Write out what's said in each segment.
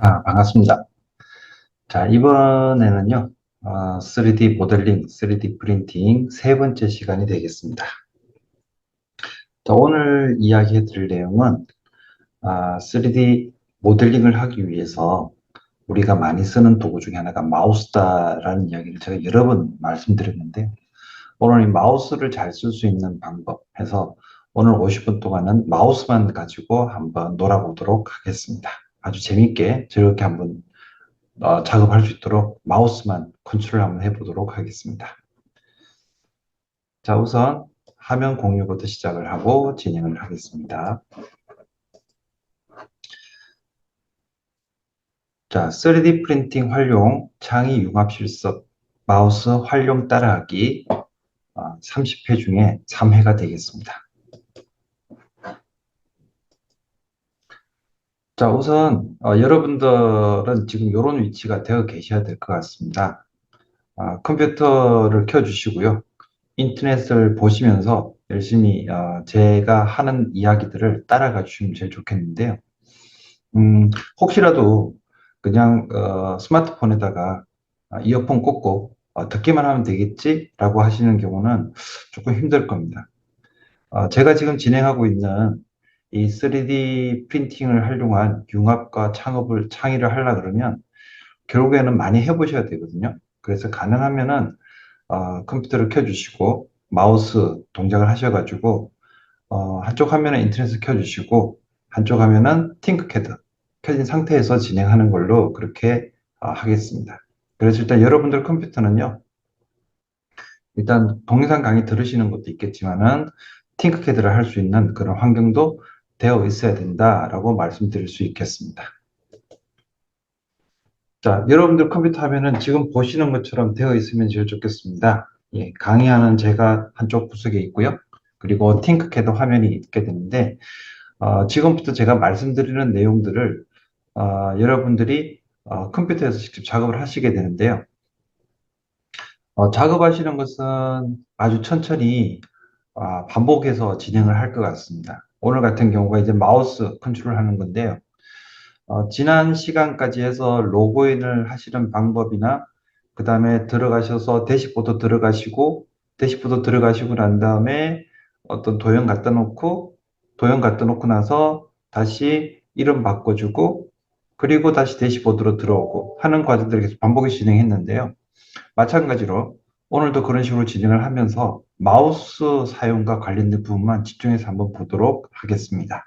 자, 반갑습니다. 자, 이번에는요, 3D 모델링, 3D 프린팅 세 번째 시간이 되겠습니다. 자, 오늘 이야기해 드릴 내용은 3D 모델링을 하기 위해서 우리가 많이 쓰는 도구 중에 하나가 마우스다라는 이야기를 제가 여러 번 말씀드렸는데, 오늘 이 마우스를 잘 쓸 수 있는 방법 해서 오늘 50분 동안은 마우스만 가지고 한번 놀아보도록 하겠습니다. 아주 재밌게 즐겁게 한번 작업할 수 있도록 마우스만 컨트롤 한번 해보도록 하겠습니다. 자, 우선 화면 공유부터 시작을 하고 진행을 하겠습니다. 자, 3D 프린팅 활용 창의 융합 실습 마우스 활용 따라하기 30회 중에 3회가 되겠습니다. 자, 우선 여러분들은 지금 이런 위치가 되어 계셔야 될 것 같습니다. 컴퓨터를 켜주시고요. 인터넷을 보시면서 열심히 제가 하는 이야기들을 따라가 주시면 제일 좋겠는데요. 혹시라도 그냥 스마트폰에다가 이어폰 꽂고 듣기만 하면 되겠지라고 하시는 경우는 조금 힘들 겁니다. 제가 지금 진행하고 있는 이 3D 프린팅을 활용한 융합과 창의를 하려 그러면 결국에는 많이 해보셔야 되거든요. 그래서 가능하면은 컴퓨터를 켜주시고 마우스 동작을 하셔가지고 한쪽 화면에 인터넷을 켜주시고 한쪽 화면은 팅크캐드 켜진 상태에서 진행하는 걸로 그렇게 하겠습니다. 그래서 일단 여러분들 컴퓨터는요, 일단 동영상 강의 들으시는 것도 있겠지만은 팅크캐드를 할 수 있는 그런 환경도 되어 있어야 된다라고 말씀드릴 수 있겠습니다. 자, 여러분들 컴퓨터 화면은 지금 보시는 것처럼 되어 있으면 제일 좋겠습니다. 예, 강의하는 제가 한쪽 구석에 있고요. 그리고 팅크캐드 화면이 있게 되는데, 지금부터 제가 말씀드리는 내용들을 여러분들이 컴퓨터에서 직접 작업을 하시게 되는데요. 작업하시는 것은 아주 천천히 반복해서 진행을 할 것 같습니다. 오늘 같은 경우가 이제 마우스 컨트롤 하는 건데요. 지난 시간까지 해서 로그인을 하시는 방법이나 그 다음에 들어가셔서 대시보드 들어가시고 난 다음에 어떤 도형 갖다 놓고 나서 다시 이름 바꿔주고 그리고 다시 대시보드로 들어오고 하는 과정들을 계속 반복해서 진행했는데요. 마찬가지로 오늘도 그런 식으로 진행을 하면서 마우스 사용과 관련된 부분만 집중해서 한번 보도록 하겠습니다.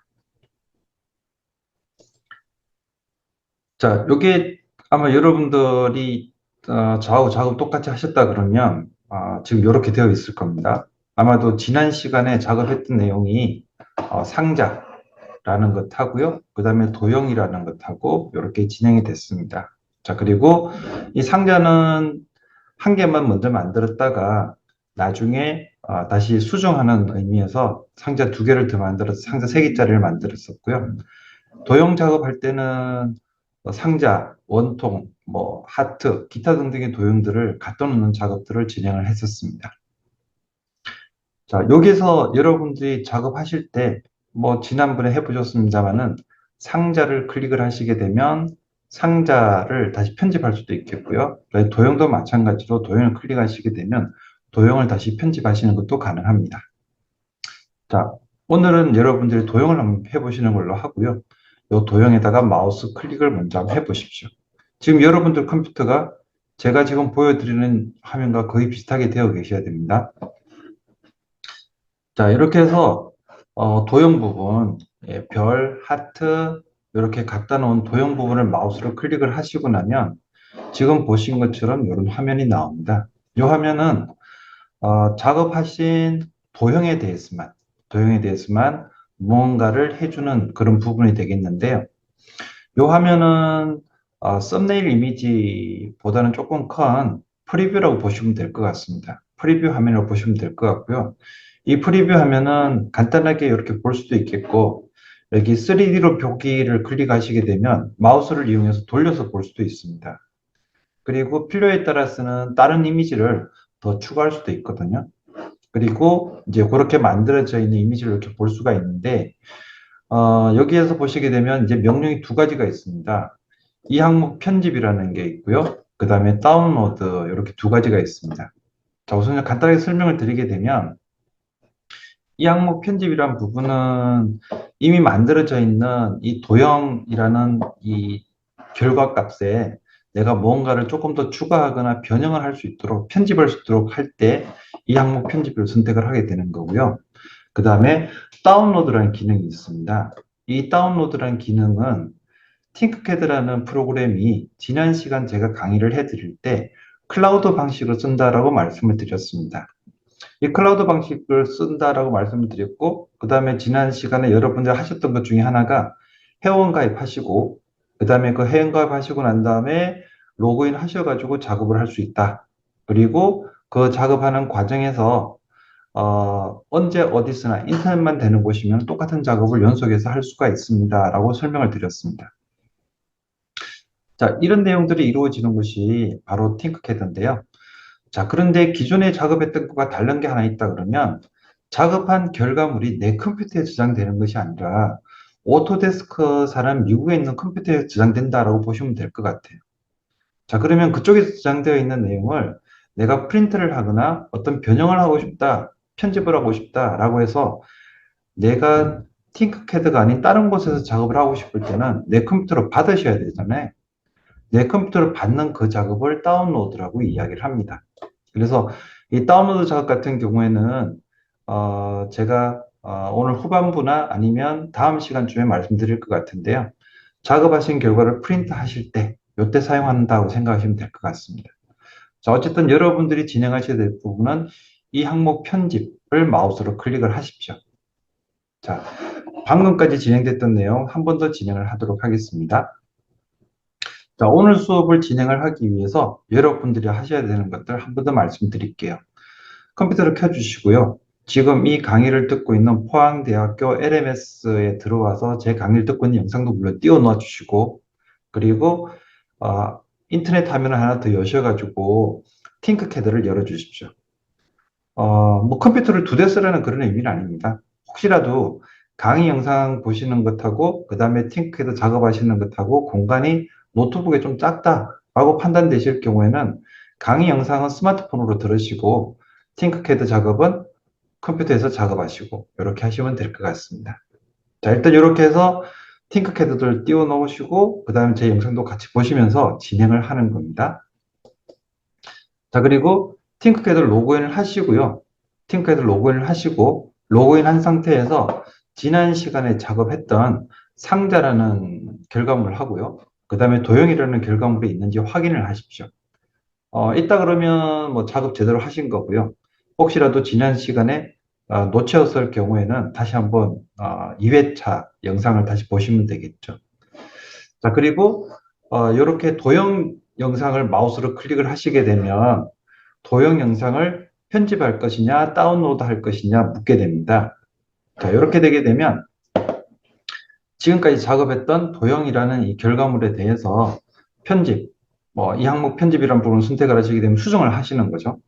자, 요게 아마 여러분들이 저하고 작업 똑같이 하셨다 그러면 지금 이렇게 되어 있을 겁니다. 아마도 지난 시간에 작업했던 내용이 상자라는 것하고요. 그 다음에 도형이라는 것하고 이렇게 진행이 됐습니다. 자, 그리고 이 상자는 한 개만 먼저 만들었다가 나중에 다시 수정하는 의미에서 상자 두 개를 더 만들어서 상자 세 개짜리를 만들었었고요. 도형 작업할 때는 상자, 원통, 뭐 하트, 기타 등등의 도형들을 갖다 놓는 작업들을 진행을 했었습니다. 자, 여기서 여러분들이 작업하실 때 뭐 지난번에 해보셨습니다만은 상자를 클릭을 하시게 되면 상자를 다시 편집할 수도 있겠고요. 도형도 마찬가지로 도형을 클릭하시게 되면 도형을 다시 편집하시는 것도 가능합니다. 자, 오늘은 여러분들이 도형을 한번 해보시는 걸로 하고요. 이 도형에다가 마우스 클릭을 먼저 한번 해보십시오. 지금 여러분들 컴퓨터가 제가 지금 보여드리는 화면과 거의 비슷하게 되어 계셔야 됩니다. 자, 이렇게 해서 도형 부분, 별, 하트 이렇게 갖다 놓은 도형 부분을 마우스로 클릭을 하시고 나면 지금 보신 것처럼 이런 화면이 나옵니다. 이 화면은 작업하신 도형에 대해서만 무언가를 해주는 그런 부분이 되겠는데요. 이 화면은 썸네일 이미지보다는 조금 큰 프리뷰라고 보시면 될 것 같습니다. 프리뷰 화면이라고 보시면 될 것 같고요. 이 프리뷰 화면은 간단하게 이렇게 볼 수도 있겠고 여기 3D로 보기를 클릭하시게 되면 마우스를 이용해서 돌려서 볼 수도 있습니다. 그리고 필요에 따라서는 다른 이미지를 더 추가할 수도 있거든요. 그리고 이제 그렇게 만들어져 있는 이미지를 이렇게 볼 수가 있는데 여기에서 보시게 되면 이제 명령이 두 가지가 있습니다. 이 항목 편집이라는 게 있고요. 그 다음에 다운로드 이렇게 두 가지가 있습니다. 자, 우선 간단하게 설명을 드리게 되면 이 항목 편집이란 부분은 이미 만들어져 있는 이 도형이라는 이 결과 값에 내가 무언가를 조금 더 추가하거나 변형을 할 수 있도록 편집할 수 있도록 할 때 이 항목 편집을 선택을 하게 되는 거고요. 그 다음에 다운로드라는 기능이 있습니다. 이 다운로드라는 기능은 팅크캐드라는 프로그램이 지난 시간 제가 강의를 해드릴 때 클라우드 방식으로 쓴다라고 말씀을 드렸습니다. 이 클라우드 방식을 쓴다라고 말씀을 드렸고, 그 다음에 지난 시간에 여러분들 하셨던 것 중에 하나가 회원 가입하시고, 그 다음에 그 회원 가입하시고 난 다음에 로그인 하셔가지고 작업을 할 수 있다. 그리고 그 작업하는 과정에서 언제 어디서나 인터넷만 되는 곳이면 똑같은 작업을 연속해서 할 수가 있습니다. 라고 설명을 드렸습니다. 자, 이런 내용들이 이루어지는 것이 바로 팅크캐드인데요. 자, 그런데 기존에 작업했던 것과 다른 게 하나 있다 그러면 작업한 결과물이 내 컴퓨터에 저장되는 것이 아니라 오토데스크사는 미국에 있는 컴퓨터에 저장된다라고 보시면 될 것 같아요. 자, 그러면 그쪽에 저장되어 있는 내용을 내가 프린트를 하거나 어떤 변형을 하고 싶다, 편집을 하고 싶다라고 해서 내가 팅크캐드가 아닌 다른 곳에서 작업을 하고 싶을 때는 내 컴퓨터로 받으셔야 되잖아요. 내 컴퓨터로 받는 그 작업을 다운로드라고 이야기를 합니다. 그래서 이 다운로드 작업 같은 경우에는 제가 오늘 후반부나 아니면 다음 시간쯤에 말씀드릴 것 같은데요. 작업하신 결과를 프린트 하실 때 이때 사용한다고 생각하시면 될 것 같습니다. 자, 어쨌든 여러분들이 진행하셔야 될 부분은 이 항목 편집을 마우스로 클릭을 하십시오. 자, 방금까지 진행됐던 내용 한 번 더 진행을 하도록 하겠습니다. 자, 오늘 수업을 진행을 하기 위해서 여러분들이 하셔야 되는 것들 한 번 더 말씀드릴게요. 컴퓨터를 켜주시고요. 지금 이 강의를 듣고 있는 포항대학교 LMS에 들어와서 제 강의를 듣고 있는 영상도 물론 띄워놓아 주시고, 그리고 인터넷 화면을 하나 더 여셔가지고 팅크캐드를 열어주십시오. 뭐 컴퓨터를 두 대 쓰라는 그런 의미는 아닙니다. 혹시라도 강의 영상 보시는 것하고 그 다음에 팅크캐드 작업하시는 것하고 공간이 노트북에 좀 작다라고 판단되실 경우에는 강의 영상은 스마트폰으로 들으시고 팅크캐드 작업은 컴퓨터에서 작업하시고 이렇게 하시면 될 것 같습니다. 자, 일단 이렇게 해서 팅크캐드를 띄워 놓으시고 그 다음에 제 영상도 같이 보시면서 진행을 하는 겁니다. 자, 그리고 팅크캐드 로그인을 하시고요. 팅크캐드 로그인을 하시고 로그인 한 상태에서 지난 시간에 작업했던 상자라는 결과물을 하고요. 그 다음에 도형이라는 결과물이 있는지 확인을 하십시오. 있다 그러면 뭐 작업 제대로 하신 거고요. 혹시라도 지난 시간에 놓쳤을 경우에는 다시 한번 2회차 영상을 다시 보시면 되겠죠. 자, 그리고 이렇게 도형 영상을 마우스로 클릭을 하시게 되면 도형 영상을 편집할 것이냐 다운로드 할 것이냐 묻게 됩니다. 자, 이렇게 되게 되면 지금까지 작업했던 도형이라는 이 결과물에 대해서 편집, 뭐 이 항목 편집이라는 부분을 선택을 하시게 되면 수정을 하시는 거죠.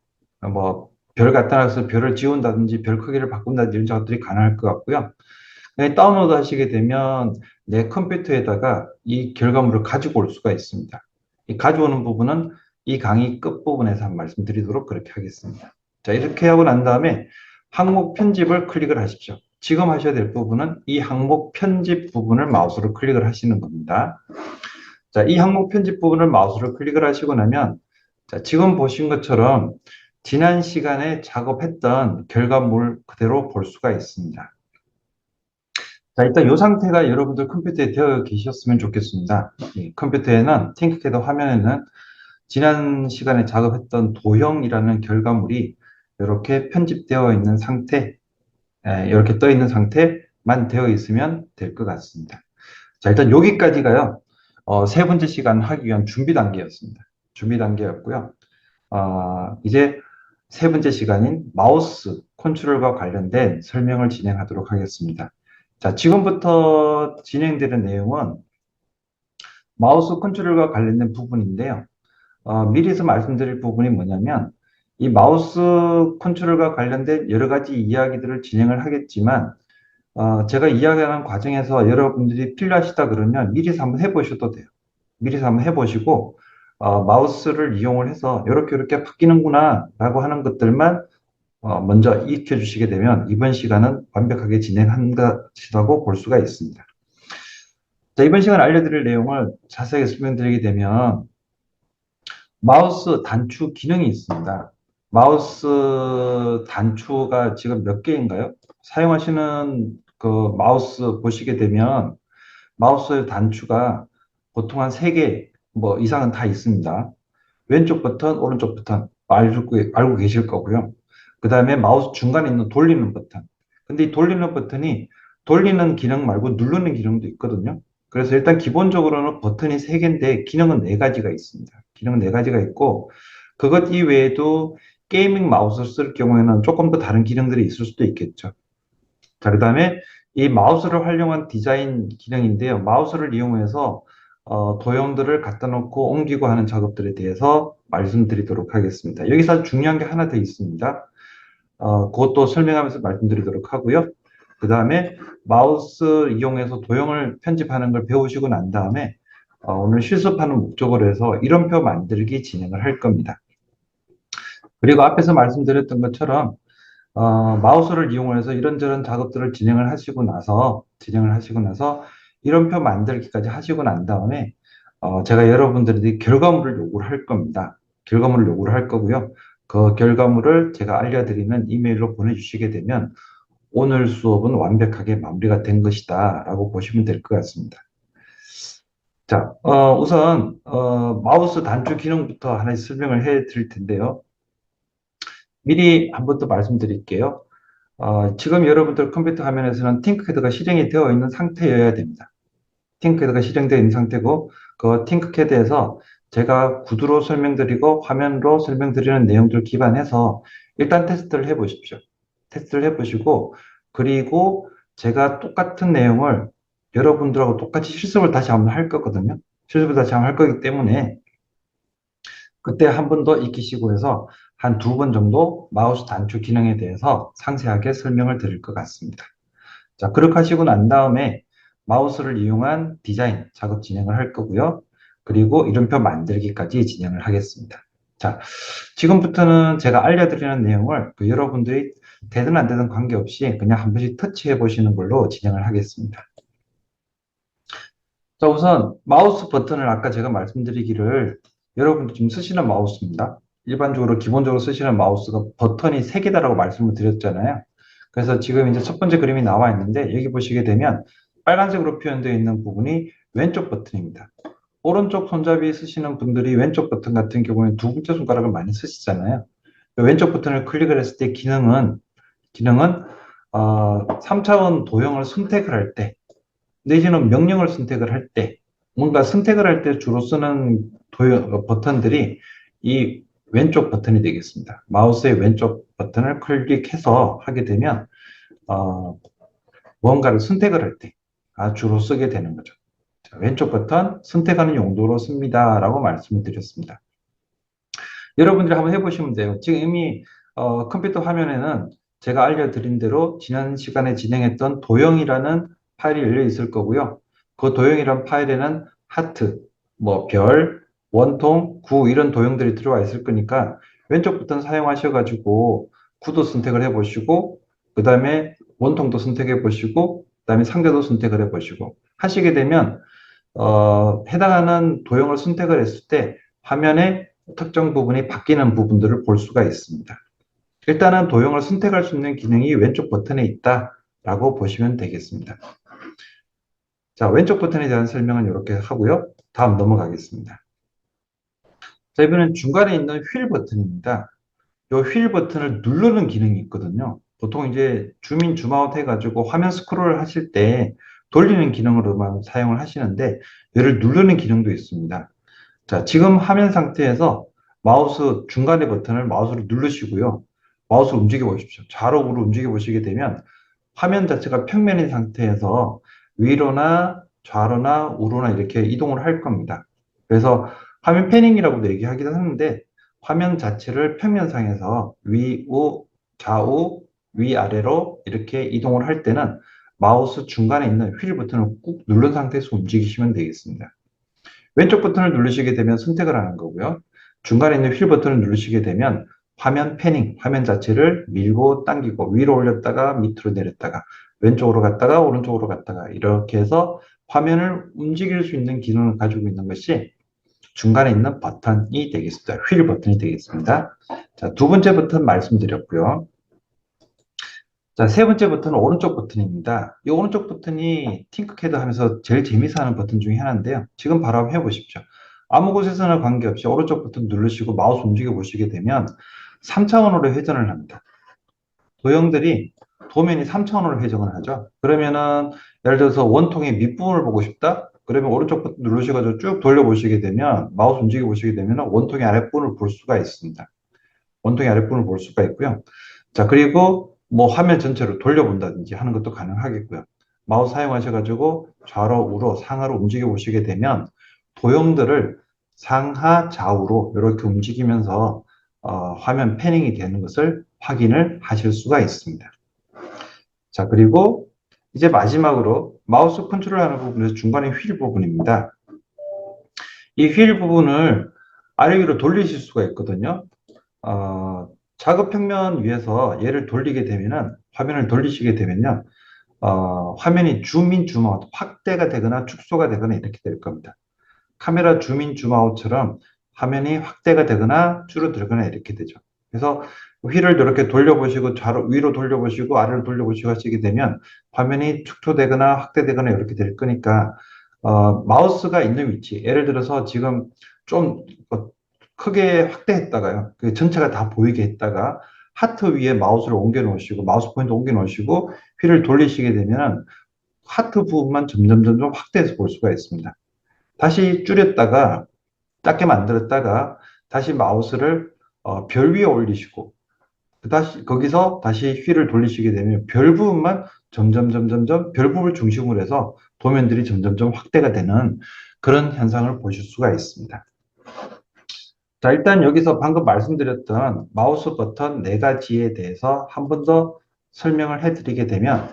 뭐 별 갖다 놔서 별을 지운다든지 별 크기를 바꾼다든지 이런 작업들이 가능할 것 같고요. 다운로드 하시게 되면 내 컴퓨터에다가 이 결과물을 가지고 올 수가 있습니다. 이 가져오는 부분은 이 강의 끝부분에서 한 말씀드리도록 그렇게 하겠습니다. 자, 이렇게 하고 난 다음에 항목 편집을 클릭을 하십시오. 지금 하셔야 될 부분은 이 항목 편집 부분을 마우스로 클릭을 하시는 겁니다. 자, 이 항목 편집 부분을 마우스로 클릭을 하시고 나면 자, 지금 보신 것처럼 지난 시간에 작업했던 결과물 그대로 볼 수가 있습니다. 자, 일단 이 상태가 여러분들 컴퓨터에 되어 계셨으면 좋겠습니다. 컴퓨터에는 팅크캐드 화면에는 지난 시간에 작업했던 도형이라는 결과물이 이렇게 편집되어 있는 상태, 이렇게 떠 있는 상태만 되어 있으면 될 것 같습니다. 자, 일단 여기까지가요. 세 번째 시간 하기 위한 준비 단계였습니다. 준비 단계였고요. 이제 세 번째 시간인 마우스 컨트롤과 관련된 설명을 진행하도록 하겠습니다. 자, 지금부터 진행되는 내용은 마우스 컨트롤과 관련된 부분인데요. 미리서 말씀드릴 부분이 뭐냐면 이 마우스 컨트롤과 관련된 여러 가지 이야기들을 진행을 하겠지만 제가 이야기하는 과정에서 여러분들이 필요하시다 그러면 미리서 한번 해보셔도 돼요. 미리 한번 해보시고 마우스를 이용을 해서 이렇게 바뀌는구나 라고 하는 것들만 먼저 익혀 주시게 되면 이번 시간은 완벽하게 진행한 것이라고 볼 수가 있습니다. 자, 이번 시간 알려드릴 내용을 자세하게 설명드리게 되면 마우스 단추 기능이 있습니다. 마우스 단추가 지금 몇 개인가요? 사용하시는 그 마우스 보시게 되면 마우스 단추가 보통 한 3개 뭐 이상은 다 있습니다. 왼쪽 버튼, 오른쪽 버튼 알고 계실 거고요. 그 다음에 마우스 중간에 있는 돌리는 버튼. 근데 이 돌리는 버튼이 돌리는 기능 말고 누르는 기능도 있거든요. 그래서 일단 기본적으로는 버튼이 3개인데 기능은 4가지가 있습니다. 기능은 4가지가 있고 그것 이외에도 게이밍 마우스를 쓸 경우에는 조금 더 다른 기능들이 있을 수도 있겠죠. 자, 그 다음에 이 마우스를 활용한 디자인 기능인데요. 마우스를 이용해서 도형들을 갖다 놓고 옮기고 하는 작업들에 대해서 말씀드리도록 하겠습니다. 여기서 중요한 게 하나 더 있습니다. 그것도 설명하면서 말씀드리도록 하고요. 그 다음에 마우스 이용해서 도형을 편집하는 걸 배우시고 난 다음에 오늘 실습하는 목적으로 해서 이름표 만들기 진행을 할 겁니다. 그리고 앞에서 말씀드렸던 것처럼 마우스를 이용해서 이런저런 작업들을 진행을 하시고 나서 이름표 만들기까지 하시고 난 다음에 제가 여러분들에게 결과물을 요구를 할 겁니다. 결과물을 요구를 할 거고요. 그 결과물을 제가 알려드리면 이메일로 보내주시게 되면 오늘 수업은 완벽하게 마무리가 된 것이다 라고 보시면 될 것 같습니다. 자, 우선 마우스 단추 기능부터 하나씩 설명을 해 드릴 텐데요. 미리 한 번 더 말씀드릴게요. 지금 여러분들 컴퓨터 화면에서는 팅크캐드가 실행이 되어 있는 상태여야 됩니다. 팅크캐드가 실행되어 있는 상태고 그 팅크캐드에서 제가 구두로 설명드리고 화면으로 설명드리는 내용들 기반해서 일단 테스트를 해보십시오. 테스트를 해보시고 그리고 제가 똑같은 내용을 여러분들하고 똑같이 실습을 다시 한번 할 거거든요. 실습을 다시 한번 할 거기 때문에 그때 한 번 더 익히시고 해서 한 2번 정도 마우스 단추 기능에 대해서 상세하게 설명을 드릴 것 같습니다. 자, 그렇게 하시고 난 다음에 마우스를 이용한 디자인 작업 진행을 할 거고요. 그리고 이름표 만들기까지 진행을 하겠습니다. 자, 지금부터는 제가 알려드리는 내용을 여러분들이 되든 안 되든 관계없이 그냥 한 번씩 터치해 보시는 걸로 진행을 하겠습니다. 자, 우선 마우스 버튼을 아까 제가 말씀드리기를 여러분들 지금 쓰시는 마우스입니다. 일반적으로 기본적으로 쓰시는 마우스가 버튼이 3개다라고 말씀을 드렸잖아요. 그래서 지금 이제 첫 번째 그림이 나와 있는데 여기 보시게 되면 빨간색으로 표현되어 있는 부분이 왼쪽 버튼입니다. 오른쪽 손잡이 쓰시는 분들이 왼쪽 버튼 같은 경우에 2번째 손가락을 많이 쓰시잖아요. 왼쪽 버튼을 클릭을 했을 때 기능은 3차원 도형을 선택을 할 때, 내지는 명령을 선택을 할 때, 뭔가 선택을 할 때 주로 쓰는 버튼들이 이 왼쪽 버튼이 되겠습니다. 마우스의 왼쪽 버튼을 클릭해서 하게 되면 뭔가를 선택을 할 때 주로 쓰게 되는 거죠. 자, 왼쪽 버튼 선택하는 용도로 씁니다 라고 말씀을 드렸습니다. 여러분들이 한번 해보시면 돼요. 지금 이미 컴퓨터 화면에는 제가 알려드린 대로 지난 시간에 진행했던 도형이라는 파일이 열려 있을 거고요. 그 도형이란 파일에는 하트, 뭐 별, 원통, 구 이런 도형들이 들어와 있을 거니까 왼쪽 버튼 사용하셔가지고 구도 선택을 해보시고 그 다음에 원통도 선택해 보시고 그 다음에 상대도 선택을 해 보시고 하시게 되면 해당하는 도형을 선택을 했을 때 화면에 특정 부분이 바뀌는 부분들을 볼 수가 있습니다. 일단은 도형을 선택할 수 있는 기능이 왼쪽 버튼에 있다라고 보시면 되겠습니다. 자, 왼쪽 버튼에 대한 설명은 이렇게 하고요. 다음 넘어가겠습니다. 자, 이번엔 중간에 있는 휠 버튼입니다. 이 휠 버튼을 누르는 기능이 있거든요. 보통 이제 줌인 줌아웃 해가지고 화면 스크롤을 하실 때 돌리는 기능으로만 사용을 하시는데 얘를 누르는 기능도 있습니다. 자, 지금 화면 상태에서 마우스 중간의 버튼을 마우스로 누르시고요. 마우스를 움직여 보십시오. 좌로 우로 움직여 보시게 되면 화면 자체가 평면인 상태에서 위로나 좌로나 우로나 이렇게 이동을 할 겁니다. 그래서 화면 패닝이라고도 얘기하기도 하는데 화면 자체를 평면상에서 위, 우, 좌우, 위아래로 이렇게 이동을 할 때는 마우스 중간에 있는 휠 버튼을 꾹 누른 상태에서 움직이시면 되겠습니다. 왼쪽 버튼을 누르시게 되면 선택을 하는 거고요. 중간에 있는 휠 버튼을 누르시게 되면 화면 패닝, 화면 자체를 밀고 당기고 위로 올렸다가 밑으로 내렸다가 왼쪽으로 갔다가 오른쪽으로 갔다가 이렇게 해서 화면을 움직일 수 있는 기능을 가지고 있는 것이 중간에 있는 버튼이 되겠습니다. 휠 버튼이 되겠습니다. 자, 두 번째 버튼 말씀드렸고요. 자, 세 번째 버튼은 오른쪽 버튼입니다. 이 오른쪽 버튼이 팅크캐드 하면서 제일 재미있어 하는 버튼 중에 하나인데요. 지금 바로 한번 해보십시오. 아무 곳에서나 관계없이 오른쪽 버튼 누르시고 마우스 움직여 보시게 되면 3차원으로 회전을 합니다. 도형들이 도면이 3차원으로 회전을 하죠. 그러면은 예를 들어서 원통의 밑부분을 보고 싶다? 그러면 오른쪽 버튼 누르셔가지고 쭉 돌려보시게 되면 마우스 움직여 보시게 되면 원통의 아랫부분을 볼 수가 있습니다. 원통의 아랫부분을 볼 수가 있고요. 자, 그리고 뭐 화면 전체를 돌려본다든지 하는 것도 가능하겠고요. 마우스 사용하셔가지고 좌로, 우로, 상하로 움직여 보시게 되면 도형들을 상하, 좌우로 이렇게 움직이면서 화면 패닝이 되는 것을 확인을 하실 수가 있습니다. 자, 그리고 이제 마지막으로 마우스 컨트롤하는 부분에서 중간에 휠 부분입니다. 이 휠 부분을 아래 위로 돌리실 수가 있거든요. 작업 평면 위에서 얘를 돌리게 되면은 화면을 돌리시게 되면요. 화면이 줌인 줌아웃 확대가 되거나 축소가 되거나 이렇게 될 겁니다. 카메라 줌인 줌아웃처럼 화면이 확대가 되거나 줄어들거나 이렇게 되죠. 그래서 휠을 이렇게 돌려보시고 좌로 위로 돌려보시고 아래로 돌려보시고 하시게 되면 화면이 축소되거나 확대되거나 이렇게 될 거니까 마우스가 있는 위치 예를 들어서 지금 좀 크게 확대했다가요. 그 전체가 다 보이게 했다가 하트 위에 마우스를 옮겨 놓으시고 마우스 포인트 옮겨 놓으시고 휠을 돌리시게 되면 하트 부분만 점점 확대해서 볼 수가 있습니다. 다시 줄였다가 작게 만들었다가 다시 마우스를 별 위에 올리시고 다시 거기서 다시 휠을 돌리시게 되면 별 부분만 점점 별 부분을 중심으로 해서 도면들이 점점 확대가 되는 그런 현상을 보실 수가 있습니다. 자, 일단 여기서 방금 말씀드렸던 마우스 버튼 네 가지에 대해서 한 번 더 설명을 해드리게 되면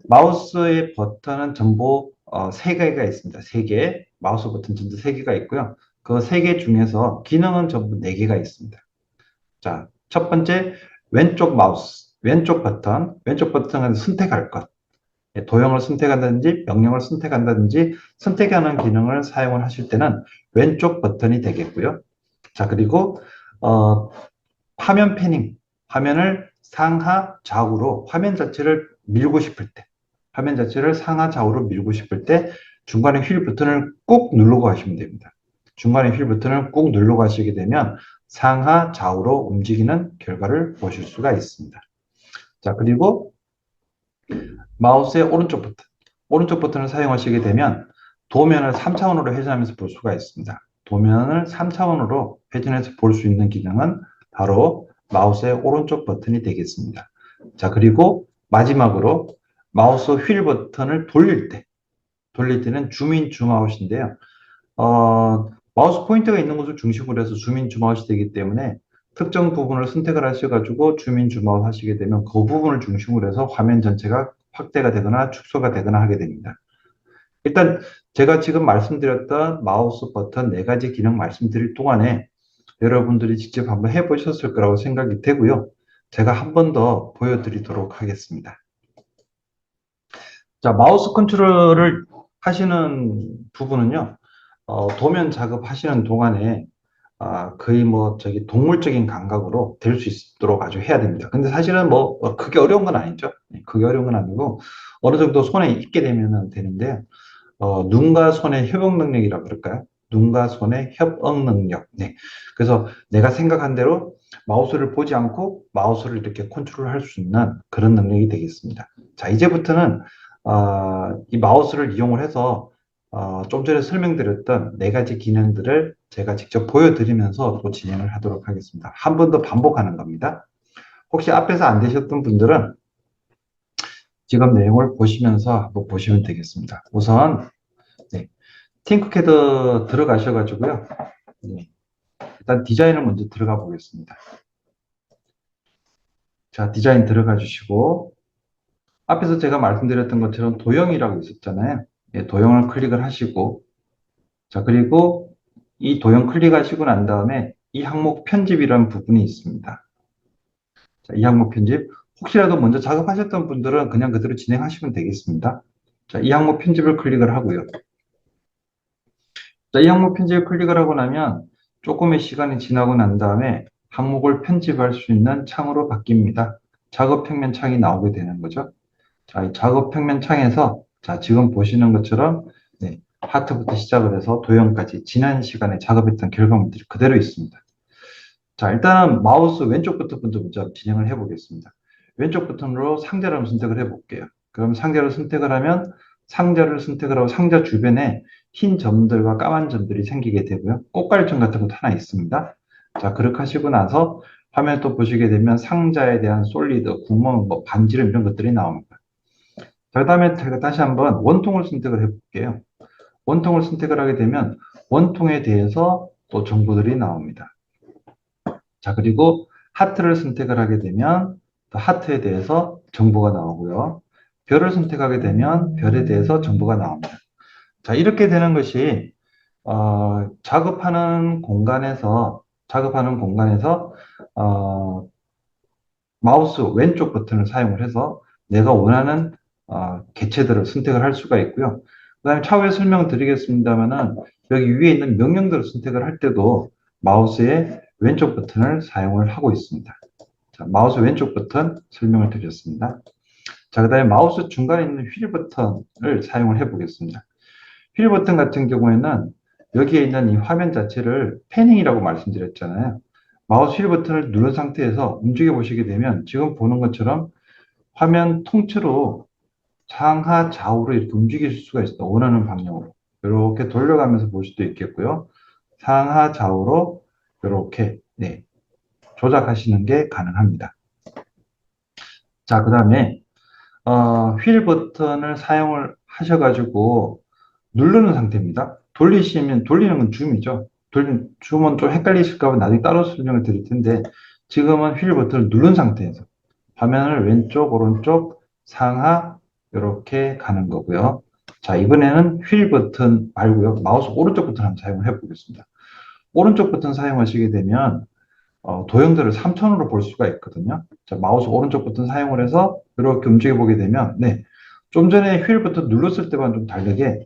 마우스의 버튼은 전부 세 개가 있습니다. 세 개. 마우스 버튼 전부 세 개가 있고요. 그 세 개 중에서 기능은 전부 네 개가 있습니다. 자, 첫 번째 왼쪽 마우스, 왼쪽 버튼은 선택할 것. 도형을 선택한다든지 명령을 선택한다든지 선택하는 기능을 사용을 하실 때는 왼쪽 버튼이 되겠고요. 자, 그리고 화면 패닝, 화면을 상하 좌우로 화면 자체를 밀고 싶을 때, 화면 자체를 상하 좌우로 밀고 싶을 때 중간에 휠 버튼을 꾹 누르고 하시면 됩니다. 중간에 휠 버튼을 꾹 누르고 하시게 되면 상하 좌우로 움직이는 결과를 보실 수가 있습니다. 자, 그리고 마우스의 오른쪽 버튼을 사용하시게 되면 도면을 3차원으로 회전하면서 볼 수가 있습니다. 도면을 3차원으로 회전해서 볼 수 있는 기능은 바로 마우스의 오른쪽 버튼이 되겠습니다. 자, 그리고 마지막으로 마우스 휠 버튼을 돌릴 때는 줌인 줌아웃인데요. 마우스 포인트가 있는 곳을 중심으로 해서 줌인 줌아웃이 되기 때문에 특정 부분을 선택을 하셔가지고 줌인 줌아웃 하시게 되면 그 부분을 중심으로 해서 화면 전체가 확대가 되거나 축소가 되거나 하게 됩니다. 일단 제가 지금 말씀드렸던 마우스 버튼 네 가지 기능 말씀드릴 동안에 여러분들이 직접 한번 해보셨을 거라고 생각이 되고요. 제가 한 번 더 보여드리도록 하겠습니다. 자, 마우스 컨트롤을 하시는 부분은요, 도면 작업하시는 동안에 거의 뭐 저기 동물적인 감각으로 될 수 있도록 아주 해야 됩니다. 근데 사실은 뭐 그게 어려운 건 아니죠. 그게 어려운 건 아니고 어느 정도 손에 익게 되면 되는데 눈과 손의 협업 능력이라 그럴까요? 눈과 손의 협업 능력. 네. 그래서 내가 생각한 대로 마우스를 보지 않고 마우스를 이렇게 컨트롤할 수 있는 그런 능력이 되겠습니다. 자, 이제부터는 이 마우스를 이용을 해서 좀 전에 설명드렸던 네 가지 기능들을 제가 직접 보여드리면서 또 진행을 하도록 하겠습니다. 한 번 더 반복하는 겁니다. 혹시 앞에서 안 되셨던 분들은 지금 내용을 보시면서 한번 보시면 되겠습니다. 우선 네, 팅크캐드 들어가셔가지고요. 네, 일단 디자인을 먼저 들어가 보겠습니다. 자, 디자인 들어가 주시고 앞에서 제가 말씀드렸던 것처럼 도형이라고 있었잖아요. 네, 도형을 클릭을 하시고 자, 그리고 이 도형 클릭하시고 난 다음에 이 항목 편집이라는 부분이 있습니다. 자, 이 항목 편집. 혹시라도 먼저 작업하셨던 분들은 그냥 그대로 진행하시면 되겠습니다. 자, 이 항목 편집을 클릭을 하고요. 자, 이 항목 편집을 클릭을 하고 나면 조금의 시간이 지나고 난 다음에 항목을 편집할 수 있는 창으로 바뀝니다. 작업 평면 창이 나오게 되는 거죠. 자, 이 작업 평면 창에서 자, 지금 보시는 것처럼 네, 하트부터 시작을 해서 도형까지 지난 시간에 작업했던 결과물들이 그대로 있습니다. 자, 일단은 마우스 왼쪽 버튼부터 먼저 진행을 해 보겠습니다. 왼쪽 버튼으로 상자를 한번 선택을 해 볼게요. 그럼 상자를 선택을 하면 상자를 선택을 하고 상자 주변에 흰 점들과 까만 점들이 생기게 되고요. 꽃갈증 같은 것도 하나 있습니다. 자, 그렇게 하시고 나서 화면 또 보시게 되면 상자에 대한 솔리드, 구멍, 뭐 반지름 이런 것들이 나옵니다. 자, 그다음에 제가 다시 한번 원통을 선택을 해 볼게요. 원통을 선택을 하게 되면 원통에 대해서 또 정보들이 나옵니다. 자, 그리고 하트를 선택을 하게 되면 또 하트에 대해서 정보가 나오고요. 별을 선택하게 되면 별에 대해서 정보가 나옵니다. 자, 이렇게 되는 것이 작업하는 공간에서 어, 마우스 왼쪽 버튼을 사용을 해서 내가 원하는 개체들을 선택을 할 수가 있고요. 그 다음에 차후에 설명드리겠습니다만은 여기 위에 있는 명령들을 선택을 할 때도 마우스의 왼쪽 버튼을 사용을 하고 있습니다. 자, 마우스 왼쪽 버튼 설명을 드렸습니다. 자, 그 다음에 마우스 중간에 있는 휠 버튼을 사용을 해 보겠습니다. 휠 버튼 같은 경우에는 여기에 있는 이 화면 자체를 패닝이라고 말씀드렸잖아요. 마우스 휠 버튼을 누른 상태에서 움직여 보시게 되면 지금 보는 것처럼 화면 통째로 상하 좌우로 이렇게 움직일 수가 있어요. 원하는 방향으로. 이렇게 돌려가면서 볼 수도 있겠고요. 상하 좌우로 이렇게 네, 조작하시는 게 가능합니다. 자, 그 다음에 휠 버튼을 사용을 하셔가지고 누르는 상태입니다. 돌리는 건 줌이죠. 줌은 좀 헷갈리실까 봐 나중에 따로 설명을 드릴 텐데 지금은 휠 버튼을 누른 상태에서 화면을 왼쪽, 오른쪽, 상하 이렇게 가는 거고요. 자, 이번에는 휠 버튼 말고요. 마우스 오른쪽 버튼 한번 사용을 해보겠습니다. 오른쪽 버튼 사용하시게 되면 도형들을 3촌으로 볼 수가 있거든요. 자, 마우스 오른쪽 버튼 사용을 해서 이렇게 움직여 보게 되면 네, 좀 전에 휠 버튼 눌렀을 때만 좀 다르게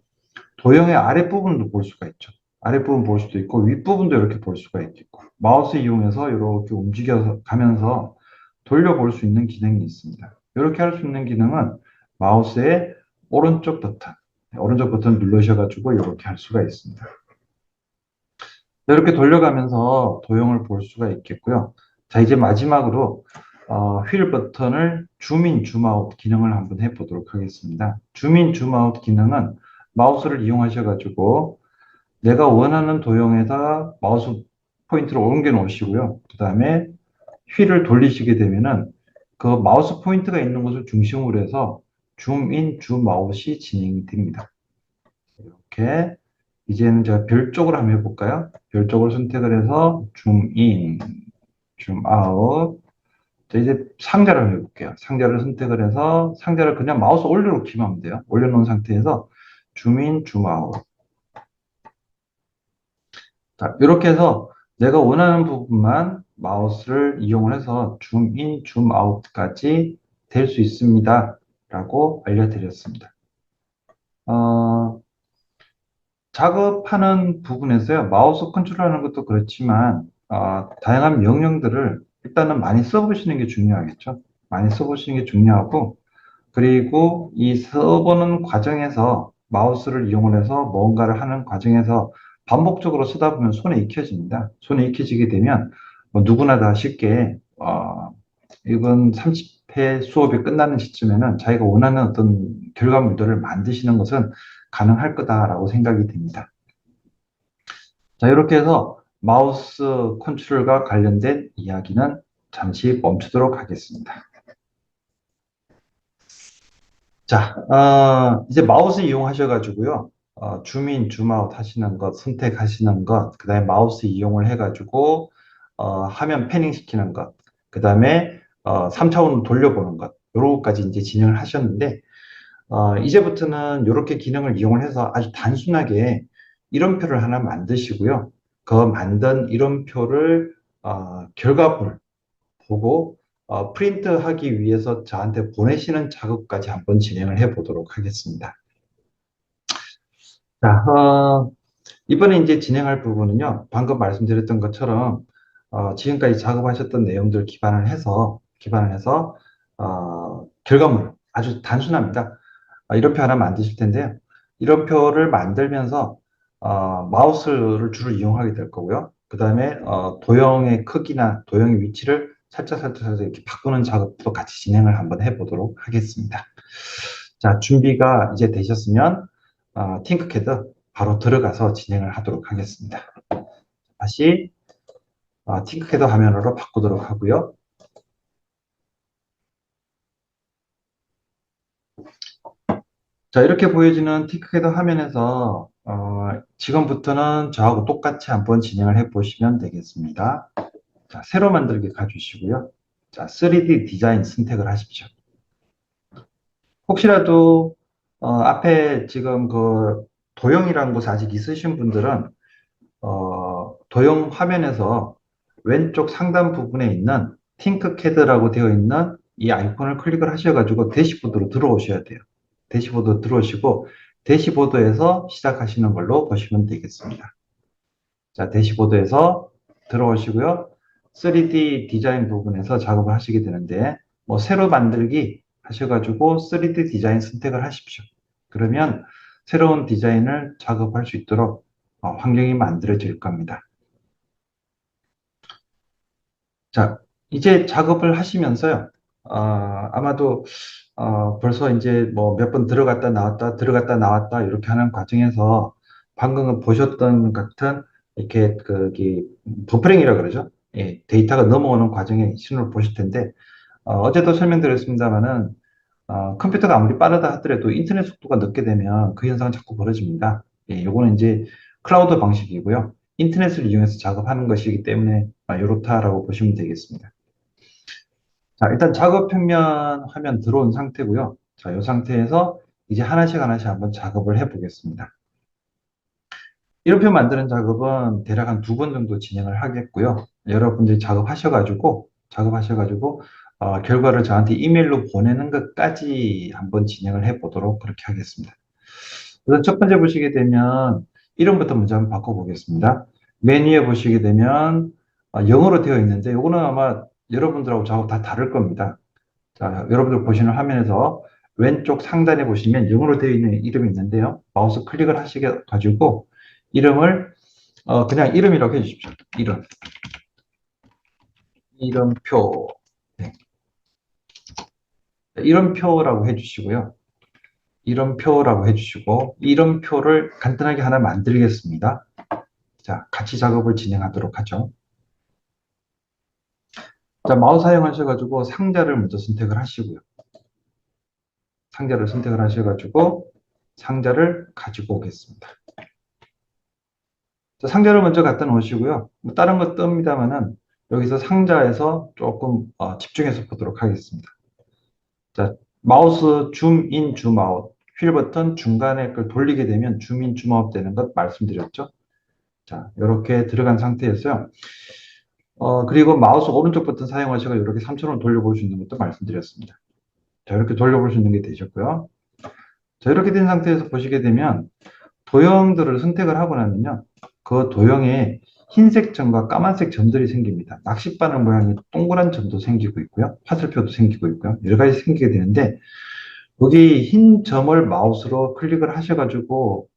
도형의 아랫부분도 볼 수가 있죠. 아랫부분 볼 수도 있고 윗부분도 이렇게 볼 수가 있고 마우스 이용해서 이렇게 움직여서 가면서 돌려볼 수 있는 기능이 있습니다. 이렇게 할 수 있는 기능은 마우스의 오른쪽 버튼 누르셔가지고 이렇게 할 수가 있습니다. 이렇게 돌려가면서 도형을 볼 수가 있겠고요. 자, 이제 마지막으로 휠 버튼을 줌인, 줌아웃 기능을 한번 해보도록 하겠습니다. 줌인, 줌아웃 기능은 마우스를 이용하셔가지고 내가 원하는 도형에다 마우스 포인트를 옮겨 놓으시고요. 그 다음에 휠을 돌리시게 되면은 그 마우스 포인트가 있는 곳을 중심으로 해서 줌인, 줌아웃이 진행이 됩니다. 이렇게 이제는 제가 별 쪽으로 한번 해볼까요? 별 쪽을 선택을 해서 줌인, 줌아웃. 자, 이제 상자를 한번 해볼게요. 상자를 선택을 해서 상자를 그냥 마우스 올려놓기만 하면 돼요. 올려놓은 상태에서 줌인, 줌아웃. 자, 이렇게 해서 내가 원하는 부분만 마우스를 이용을 해서 줌인, 줌아웃까지 될 수 있습니다. 라고 알려드렸습니다. 작업하는 부분에서요, 마우스 컨트롤하는 것도 그렇지만, 다양한 명령들을 일단은 많이 써보시는 게 중요하겠죠. 많이 써보시는 게 중요하고, 그리고 이 써보는 과정에서 마우스를 이용을 해서 뭔가를 하는 과정에서 반복적으로 쓰다 보면 손에 익혀집니다. 손에 익혀지게 되면 뭐 누구나 다 쉽게, 이번 30회 수업이 끝나는 시점에는 자기가 원하는 어떤 결과물들을 만드시는 것은 가능할 거다라고 생각이 됩니다. 자, 이렇게 해서 마우스 컨트롤과 관련된 이야기는 잠시 멈추도록 하겠습니다. 자, 이제 마우스 이용하셔가지고요. 줌인, 줌아웃 하시는 것, 선택하시는 것, 그 다음에 마우스 이용을 해가지고, 화면 패닝 시키는 것, 그 다음에, 3차원으로 돌려보는 것, 요거까지 이제 진행을 하셨는데, 이제부터는 이렇게 기능을 이용을 해서 아주 단순하게 이름표를 하나 만드시고요. 그 만든 이름표를 결과물 보고 프린트하기 위해서 저한테 보내시는 작업까지 한번 진행을 해 보도록 하겠습니다. 자, 이번에 이제 진행할 부분은요, 방금 말씀드렸던 것처럼 지금까지 작업하셨던 내용들 기반을 해서 결과물 아주 단순합니다. 이름표 하나 만드실 텐데요. 이름표를 만들면서 마우스를 주로 이용하게 될 거고요. 그 다음에 도형의 크기나 도형의 위치를 살짝 이렇게 바꾸는 작업도 같이 진행을 한번 해보도록 하겠습니다. 자, 준비가 이제 되셨으면 팅크캐드 바로 들어가서 진행을 하도록 하겠습니다. 다시 팅크캐드 화면으로 바꾸도록 하고요. 자, 이렇게 보여지는 팅크캐드 화면에서 지금부터는 저하고 똑같이 한번 진행을 해 보시면 되겠습니다. 자, 새로 만들기 가주시고요. 자, 3D 디자인 선택을 하십시오. 혹시라도 앞에 지금 그 도형이라는 곳에 아직 있으신 분들은 도형 화면에서 왼쪽 상단 부분에 있는 팅크캐드라고 되어 있는 이 아이콘을 클릭을 하셔가지고 대시보드로 들어오셔야 돼요. 대시보드 들어오시고 대시보드에서 시작하시는 걸로 보시면 되겠습니다. 자, 대시보드에서 들어오시고요. 3D 디자인 부분에서 작업을 하시게 되는데 뭐 새로 만들기 하셔가지고 3D 디자인 선택을 하십시오. 그러면 새로운 디자인을 작업할 수 있도록 환경이 만들어질 겁니다. 자, 이제 작업을 하시면서요. 아마도 벌써 이제 뭐 몇 번 들어갔다 나왔다 이렇게 하는 과정에서 방금 보셨던 같은 이렇게 그 버퍼링이라 그러죠. 예, 데이터가 넘어오는 과정의 신호를 보실 텐데 어제도 설명드렸습니다만은 컴퓨터가 아무리 빠르다 하더라도 인터넷 속도가 늦게 되면 그 현상은 자꾸 벌어집니다. 예, 요거는 이제 클라우드 방식이고요. 인터넷을 이용해서 작업하는 것이기 때문에 이렇다라고 보시면 되겠습니다. 자, 일단 작업 평면 화면 들어온 상태고요. 자, 이 상태에서 이제 하나씩 한번 작업을 해 보겠습니다. 이렇게 만드는 작업은 대략 한 2번 정도 진행을 하겠고요. 여러분들이 작업하셔가지고 결과를 저한테 이메일로 보내는 것까지 한번 진행을 해 보도록 그렇게 하겠습니다. 우선 첫 번째 보시게 되면 이름부터 먼저 한번 바꿔보겠습니다. 메뉴에 보시게 되면 영어로 되어 있는데 이거는 아마 여러분들하고 저하고 다 다를 겁니다. 자, 여러분들 보시는 화면에서 왼쪽 상단에 보시면 영어로 되어 있는 이름이 있는데요. 마우스 클릭을 하시게 가지고 이름을 그냥 이름이라고 해주십시오. 이름표. 네. 이름표라고 해주시고요. 이름표라고 해주시고 이름표를 간단하게 하나 만들겠습니다. 자, 같이 작업을 진행하도록 하죠. 자, 마우스 사용하셔가지고 상자를 먼저 선택을 하시고요. 상자를 선택을 하셔가지고 상자를 가지고 오겠습니다. 자, 상자를 먼저 갖다 놓으시고요. 뭐 다른 거 뜹니다만은 여기서 상자에서 조금 집중해서 보도록 하겠습니다. 자, 마우스 줌인, 줌아웃, 휠 버튼 중간에 걸 돌리게 되면 줌인, 줌아웃 되는 것 말씀드렸죠. 자, 이렇게 들어간 상태에서요. 그리고 마우스 오른쪽 버튼 사용하셔서 이렇게 3초로 돌려볼 수 있는 것도 말씀드렸습니다. 자, 이렇게 돌려볼 수 있는 게 되셨고요. 자, 이렇게 된 상태에서 보시게 되면 도형들을 선택을 하고 나면요. 그 도형에 흰색 점과 까만색 점들이 생깁니다. 낚싯바늘 모양의 동그란 점도 생기고 있고요. 화살표도 생기고 있고요. 여러 가지 생기게 되는데 여기 흰 점을 마우스로 클릭을 하셔가지고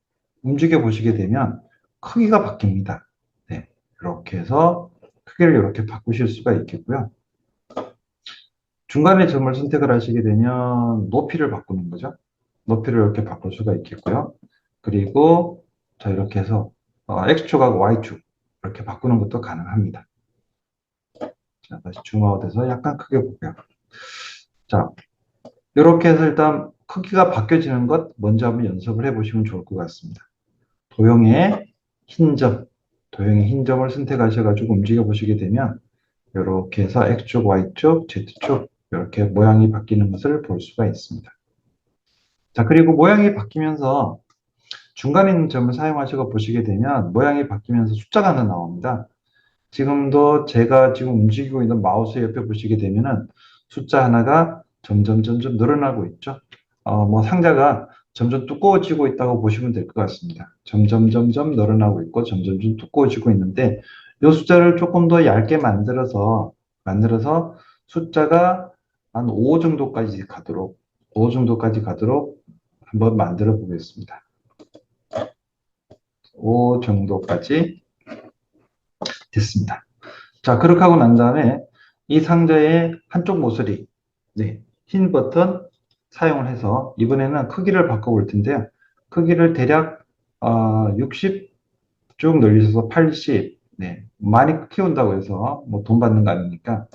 움직여 보시게 되면 크기가 바뀝니다. 네, 이렇게 해서 크기를 이렇게 바꾸실 수가 있겠고요. 중간에 점을 선택을 하시게 되면 높이를 바꾸는 거죠. 높이를 이렇게 바꿀 수가 있겠고요. 그리고 자, 이렇게 해서 X축하고 Y축 이렇게 바꾸는 것도 가능합니다. 자, 다시 줌아웃해서 약간 크게 볼게요. 자, 이렇게 해서 일단 크기가 바뀌어지는 것 먼저 한번 연습을 해보시면 좋을 것 같습니다. 도형의 흰 점을 선택하셔가지고 움직여 보시게 되면 이렇게 해서 X축, Y축, Z축 이렇게 모양이 바뀌는 것을 볼 수가 있습니다. 자, 그리고 모양이 바뀌면서 중간에 있는 점을 사용하시고 보시게 되면 모양이 바뀌면서 숫자가 하나 나옵니다. 지금도 제가 지금 움직이고 있는 마우스 옆에 보시게 되면은 숫자 하나가 점점 늘어나고 있죠. 뭐 상자가 점점 두꺼워지고 있다고 보시면 될 것 같습니다. 점점 늘어나고 있고 점점 두꺼워지고 있는데 이 숫자를 조금 더 얇게 만들어서 숫자가 한 5 정도까지 가도록 5 정도까지 가도록 한번 만들어 보겠습니다. 5 정도까지 됐습니다. 자, 그렇게 하고 난 다음에 이 상자의 한쪽 모서리, 네, 흰 버튼 사용을 해서 이번에는 크기를 바꿔볼 텐데요. 크기를 대략 60 쭉 늘리셔서 80, 네, 많이 키운다고 해서 뭐 돈 받는 거 아니니까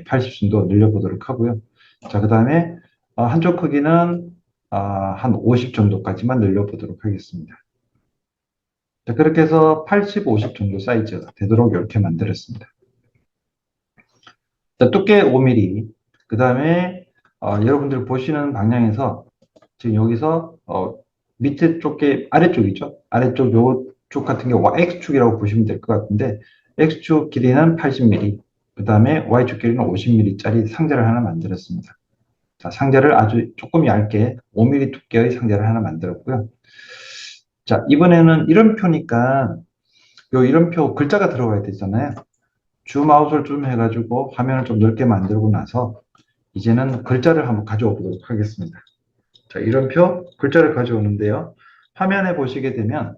80 정도 늘려보도록 하고요. 자, 그 다음에 한쪽 크기는 한 50 정도까지만 늘려보도록 하겠습니다. 자, 그렇게 해서 80, 50 정도 사이즈가 되도록 이렇게 만들었습니다. 자, 두께 5mm. 그 다음에 여러분들 보시는 방향에서 지금 여기서 밑에 쪽에 아래쪽이죠. 아래쪽 요쪽 같은 경우 X축이라고 보시면 될 것 같은데 X축 길이는 80mm. 그 다음에 Y축 길이는 50mm짜리 상자를 하나 만들었습니다. 자, 상자를 아주 조금 얇게 5mm 두께의 상자를 하나 만들었고요. 자, 이번에는 이름표니까 요 이름표 글자가 들어가야 되잖아요. 주 마우스를 좀 해가지고 화면을 좀 넓게 만들고 나서 이제는 글자를 한번 가져와 보도록 하겠습니다. 자, 이름표 글자를 가져오는데요. 화면에 보시게 되면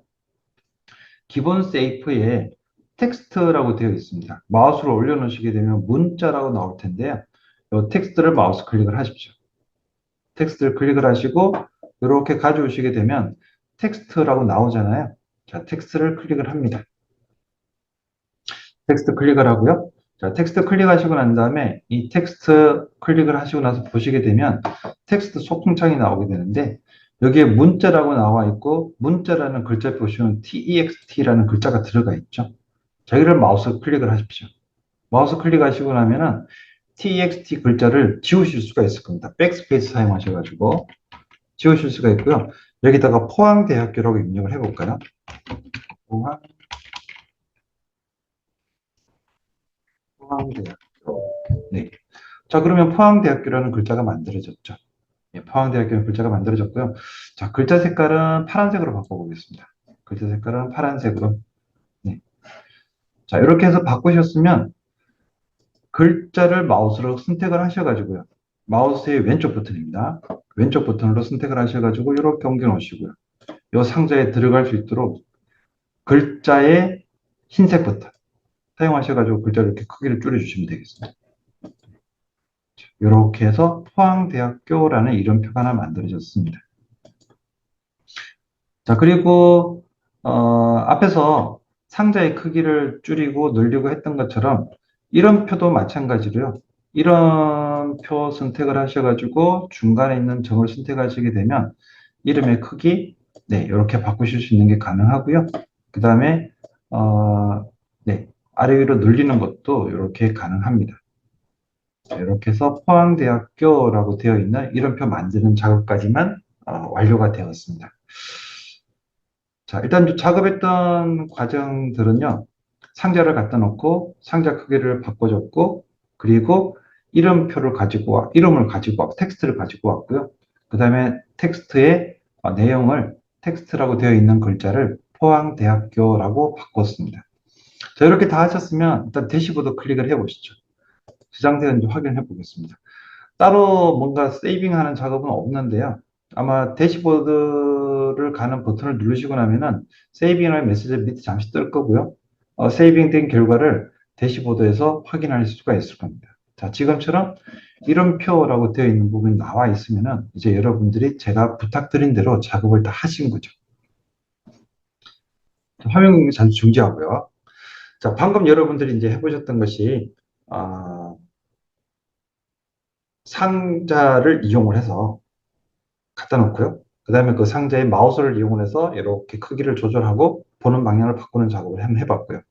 기본 세이프에 텍스트라고 되어 있습니다. 마우스를 올려놓으시게 되면 문자라고 나올 텐데요. 이 텍스트를 마우스 클릭을 하십시오. 텍스트를 클릭을 하시고 이렇게 가져오시게 되면 텍스트라고 나오잖아요. 자, 텍스트를 클릭을 합니다. 텍스트 클릭을 하고요. 자, 텍스트 클릭하시고 난 다음에 이 텍스트 클릭을 하시고 나서 보시게 되면 텍스트 소통창이 나오게 되는데 여기에 문자라고 나와 있고 문자라는 글자 보시면 TEXT라는 글자가 들어가 있죠. 자, 여기를 마우스 클릭을 하십시오. 마우스 클릭하시고 나면은 TXT 글자를 지우실 수가 있을 겁니다. 백스페이스 사용하셔가지고 지우실 수가 있고요. 여기다가 포항대학교라고 입력을 해볼까요? 포항대학교. 네. 자, 그러면 포항대학교라는 글자가 만들어졌죠. 예, 포항대학교라는 글자가 만들어졌고요. 자, 글자 색깔은 파란색으로 바꿔보겠습니다. 글자 색깔은 파란색으로. 네. 자, 이렇게 해서 바꾸셨으면 글자를 마우스로 선택을 하셔가지고요. 마우스의 왼쪽 버튼입니다. 왼쪽 버튼으로 선택을 하셔가지고 이렇게 옮겨 놓으시고요. 이 상자에 들어갈 수 있도록 글자의 흰색 버튼 사용하셔가지고 글자를 이렇게 크기를 줄여주시면 되겠습니다. 이렇게 해서 포항대학교라는 이름표가 하나 만들어졌습니다. 자, 그리고 앞에서 상자의 크기를 줄이고 늘리고 했던 것처럼 이름표도 마찬가지로요. 이름표 선택을 하셔가지고 중간에 있는 점을 선택하시게 되면 이름의 크기, 네, 이렇게 바꾸실 수 있는 게 가능하고요. 그 다음에 네, 아래 위로 늘리는 것도 이렇게 가능합니다. 이렇게 해서 포항대학교라고 되어 있는 이름표 만드는 작업까지만 완료가 되었습니다. 자, 일단 작업했던 과정들은요, 상자를 갖다 놓고 상자 크기를 바꿔줬고, 그리고 이름을 가지고 왔고, 텍스트를 가지고 왔고요. 그 다음에 텍스트의 내용을 텍스트라고 되어 있는 글자를 포항대학교라고 바꿨습니다. 자, 이렇게 다 하셨으면 일단 대시보드 클릭을 해 보시죠. 저장되는지 확인해 보겠습니다. 따로 뭔가 세이빙하는 작업은 없는데요. 아마 대시보드를 가는 버튼을 누르시고 나면은 세이빙이라는 메시지 밑에 잠시 뜰 거고요. 세이빙된 결과를 대시보드에서 확인할 수가 있을 겁니다. 자, 지금처럼 이름표라고 되어 있는 부분이 나와 있으면은 이제 여러분들이 제가 부탁드린 대로 작업을 다 하신 거죠. 화면 공유 잠시 중지하고요. 자, 방금 여러분들이 이제 해보셨던 것이 상자를 이용을 해서 갖다 놓고요. 그 다음에 그 상자에 마우스를 이용해서 이렇게 크기를 조절하고 보는 방향을 바꾸는 작업을 한번 해봤고요.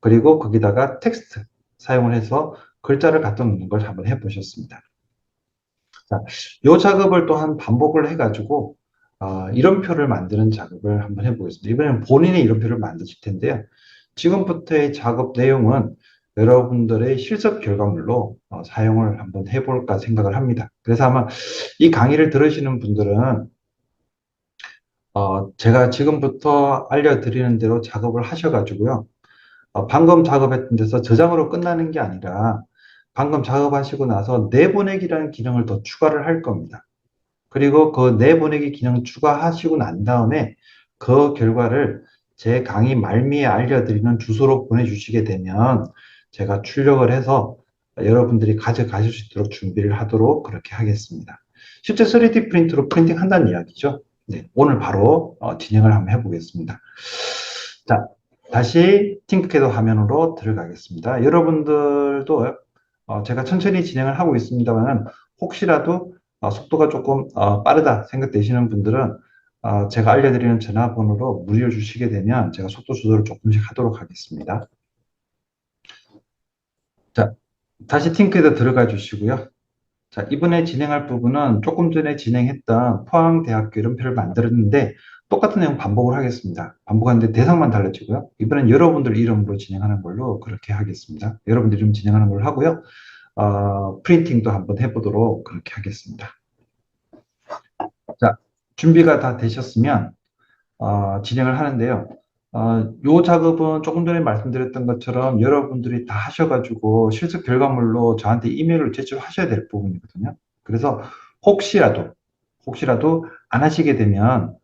그리고 거기다가 텍스트 사용을 해서 글자를 갖다 놓는 걸 한번 해보셨습니다. 자, 이 작업을 또한 반복을 해가지고 이름표를 만드는 작업을 한번 해보겠습니다. 이번에는 본인의 이름표를 만드실 텐데요. 지금부터의 작업 내용은 여러분들의 실습 결과물로 사용을 한번 해볼까 생각을 합니다. 그래서 아마 이 강의를 들으시는 분들은 제가 지금부터 알려드리는 대로 작업을 하셔가지고요. 방금 작업했던 데서 저장으로 끝나는 게 아니라 방금 작업하시고 나서 내보내기라는 기능을 더 추가를 할 겁니다. 그리고 그 내보내기 기능 추가하시고 난 다음에 그 결과를 제 강의 말미에 알려드리는 주소로 보내주시게 되면 제가 출력을 해서 여러분들이 가져가실 수 있도록 준비를 하도록 그렇게 하겠습니다. 실제 3D 프린터로 프린팅 한다는 이야기죠. 네, 오늘 바로 진행을 한번 해보겠습니다. 자, 다시 팅크캐드 화면으로 들어가겠습니다. 여러분들도 제가 천천히 진행을 하고 있습니다만 혹시라도 속도가 조금 빠르다 생각되시는 분들은 제가 알려드리는 전화번호로 문의를 주시게 되면 제가 속도 조절을 조금씩 하도록 하겠습니다. 자, 다시 팅크에도 들어가 주시고요. 자, 이번에 진행할 부분은 조금 전에 진행했던 포항대학교 이름표를 만들었는데 똑같은 내용 반복을 하겠습니다. 반복하는데 대상만 달라지고요. 이번엔 여러분들 이름으로 진행하는 걸로 그렇게 하겠습니다. 여러분들 이름 진행하는 걸로 하고요. 프린팅도 한번 해보도록 그렇게 하겠습니다. 자, 준비가 다 되셨으면 진행을 하는데요. 요 작업은 조금 전에 말씀드렸던 것처럼 여러분들이 다 하셔가지고 실습 결과물로 저한테 이메일을 제출하셔야 될 부분이거든요. 그래서 혹시라도 안 하시게 되면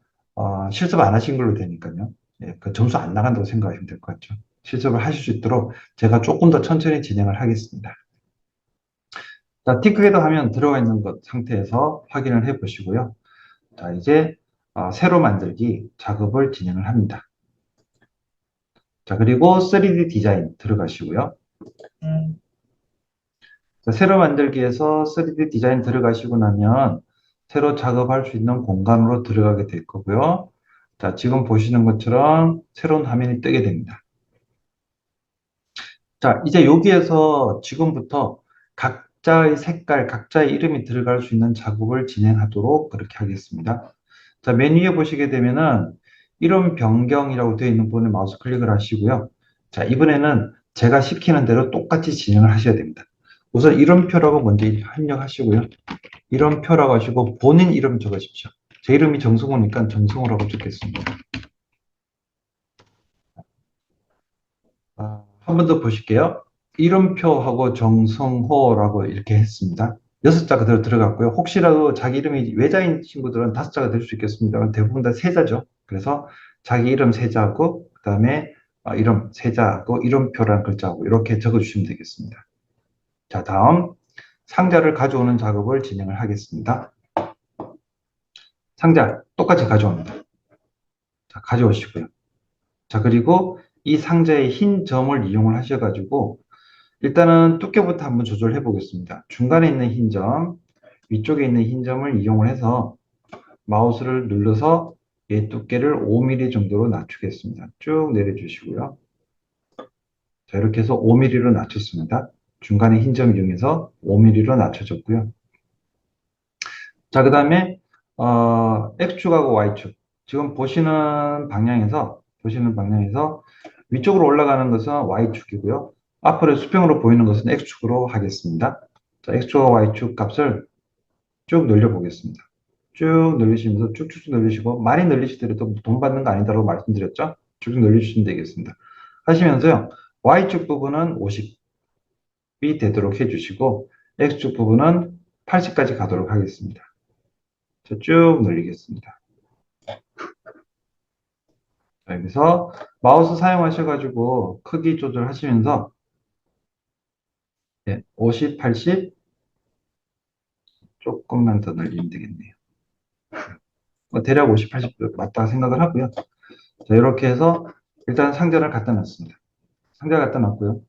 실습 안 하신 걸로 되니까요. 예, 그 점수 안 나간다고 생각하시면 될 것 같죠. 실습을 하실 수 있도록 제가 조금 더 천천히 진행을 하겠습니다. 자, 팅크헤더 화면 들어가 있는 것 상태에서 확인을 해 보시고요. 자, 이제 새로 만들기 작업을 진행을 합니다. 자, 그리고 3D 디자인 들어가시고요. 자, 새로 만들기에서 3D 디자인 들어가시고 나면 새로 작업할 수 있는 공간으로 들어가게 될 거고요. 자, 지금 보시는 것처럼 새로운 화면이 뜨게 됩니다. 자, 이제 여기에서 지금부터 각자의 색깔, 각자의 이름이 들어갈 수 있는 작업을 진행하도록 그렇게 하겠습니다. 자, 메뉴에 보시게 되면은 이름 변경이라고 되어 있는 부분에 마우스 클릭을 하시고요. 자, 이번에는 제가 시키는 대로 똑같이 진행을 하셔야 됩니다. 우선 이름표라고 먼저 입력하시고요. 이름표라고 하시고 본인 이름 적으십시오. 제 이름이 정승호니까 정승호라고 적겠습니다. 한 번 더 보실게요. 이름표하고 정성호라고 이렇게 했습니다. 6자 그대로 들어갔고요. 혹시라도 자기 이름이 외자인 친구들은 5자가 될 수 있겠습니다만 대부분 다 세자죠. 그래서 자기 이름 세자하고 그 다음에 이름 세자하고 이름표라는 글자하고 이렇게 적어주시면 되겠습니다. 자, 다음 상자를 가져오는 작업을 진행을 하겠습니다. 상자 똑같이 가져옵니다. 자, 가져오시고요. 자, 그리고 이 상자의 흰 점을 이용을 하셔가지고 일단은 두께부터 한번 조절해 보겠습니다. 중간에 있는 흰 점, 위쪽에 있는 흰 점을 이용을 해서 마우스를 눌러서 얘 두께를 5mm 정도로 낮추겠습니다. 쭉 내려주시고요. 자, 이렇게 해서 5mm로 낮췄습니다. 중간에 흰 점 이용해서 5mm로 낮춰졌고요. 자, 그 다음에 X축하고 Y축. 지금 보시는 방향에서 위쪽으로 올라가는 것은 Y축이고요. 앞으로 수평으로 보이는 것은 X축으로 하겠습니다. 자, X축과 Y축 값을 쭉 늘려보겠습니다. 쭉 늘리시면서 쭉쭉 늘리시고 많이 늘리시더라도 돈 받는 거 아니다라고 말씀드렸죠? 쭉 늘리시면 되겠습니다. 하시면서요. Y축 부분은 50이 되도록 해주시고 X축 부분은 80까지 가도록 하겠습니다. 자, 쭉 늘리겠습니다. 자, 여기서 마우스 사용하셔가지고 크기 조절하시면서 50, 80 조금만 더 늘리면 되겠네요. 대략 50, 80 맞다 생각을 하고요. 자, 이렇게 해서 일단 상자를 갖다 놨습니다. 상자 갖다 놨고요.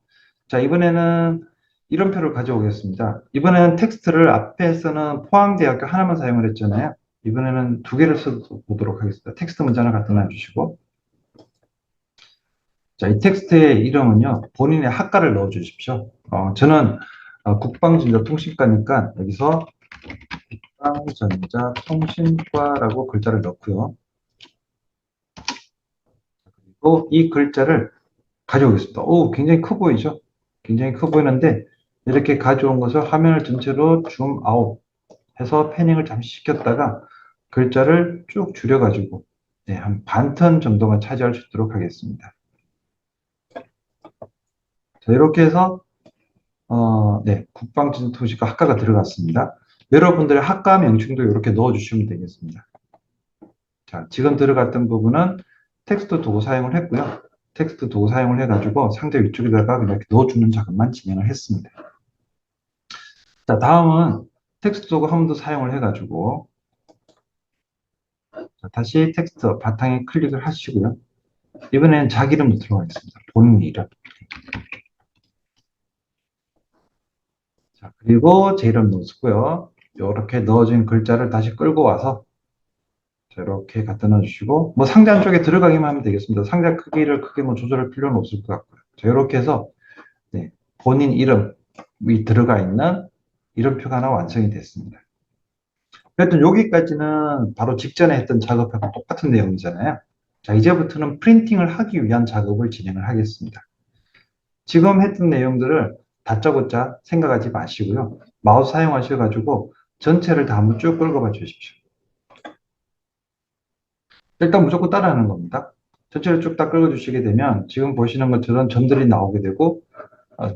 자, 이번에는 이름표를 가져오겠습니다. 이번에는 텍스트를 앞에서는 포항대학교 하나만 사용을 했잖아요. 이번에는 두 개를 써보도록 하겠습니다. 텍스트 문자 하나 갖다 놔주시고 자, 이 텍스트의 이름은요, 본인의 학과를 넣어 주십시오. 저는 국방진료통신과니까 여기서 국방전자통신과라고 글자를 넣고요. 그리고 이 글자를 가져오겠습니다. 오, 굉장히 커 보이죠? 굉장히 커 보이는데 이렇게 가져온 것을 화면을 전체로 줌 아웃 해서 패닝을 잠시 시켰다가 글자를 쭉 줄여가지고 네, 한 반 턴 정도만 차지할 수 있도록 하겠습니다. 자, 이렇게 해서 네, 국방전투식과 학과가 들어갔습니다. 여러분들의 학과 명칭도 이렇게 넣어주시면 되겠습니다. 자, 지금 들어갔던 부분은 텍스트 도구 사용을 했고요. 텍스트 도구 사용을 해가지고 상자 위쪽에다가 이렇게 넣어주는 작업만 진행을 했습니다. 자, 다음은 텍스트 도구 한 번 더 사용을 해가지고 자, 다시 텍스트 바탕에 클릭을 하시고요. 이번에는 자기 이름도 들어가겠습니다. 본인 이름. 자, 그리고 제 이름 넣어주고요. 이렇게 넣어진 글자를 다시 끌고 와서 자, 이렇게 갖다 놔주시고 뭐 상자 안쪽에 들어가기만 하면 되겠습니다. 상자 크기를 크게 뭐 조절할 필요는 없을 것 같고요. 자, 이렇게 해서 네, 본인 이름이 들어가 있는 이름표가 하나 완성이 됐습니다. 하여튼 여기까지는 바로 직전에 했던 작업하고 똑같은 내용이잖아요. 자, 이제부터는 프린팅을 하기 위한 작업을 진행을 하겠습니다. 지금 했던 내용들을 다짜고짜 생각하지 마시고요. 마우스 사용하셔가지고 전체를 다 한번 쭉 끌어봐 주십시오. 일단 무조건 따라하는 겁니다. 전체를 쭉 다 끌어주시게 되면 지금 보시는 것처럼 점들이 나오게 되고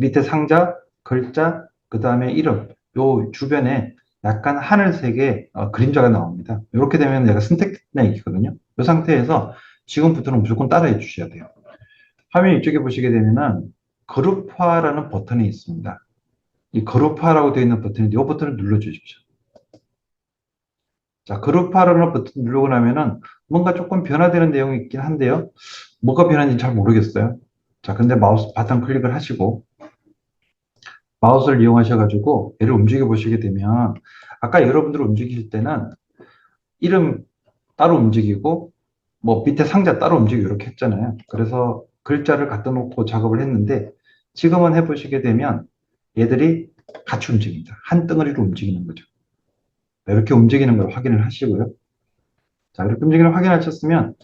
밑에 상자, 글자, 그 다음에 이름, 요 주변에 약간 하늘색의 그림자가 나옵니다. 이렇게 되면 내가 선택된 얘기거든요. 이 상태에서 지금부터는 무조건 따라해 주셔야 돼요. 화면 이쪽에 보시게 되면은 그룹화라는 버튼이 있습니다. 이 그룹화라고 되어 있는 버튼인데 이 버튼을 눌러 주십시오. 자, 그룹화라는 버튼 누르고 나면은 뭔가 조금 변화되는 내용이 있긴 한데요. 뭐가 변한지 잘 모르겠어요. 자, 근데 마우스 바탕 클릭을 하시고 마우스를 이용하셔가지고 얘를 움직여 보시게 되면 아까 여러분들 움직이실 때는 이름 따로 움직이고 뭐 밑에 상자 따로 움직이고 이렇게 했잖아요. 그래서 글자를 갖다 놓고 작업을 했는데 지금은 해보시게 되면 얘들이 같이 움직입니다. 한 덩어리로 움직이는 거죠. 이렇게 움직이는 걸 확인을 하시고요. 자, 이렇게 움직이는 걸 확인하셨으면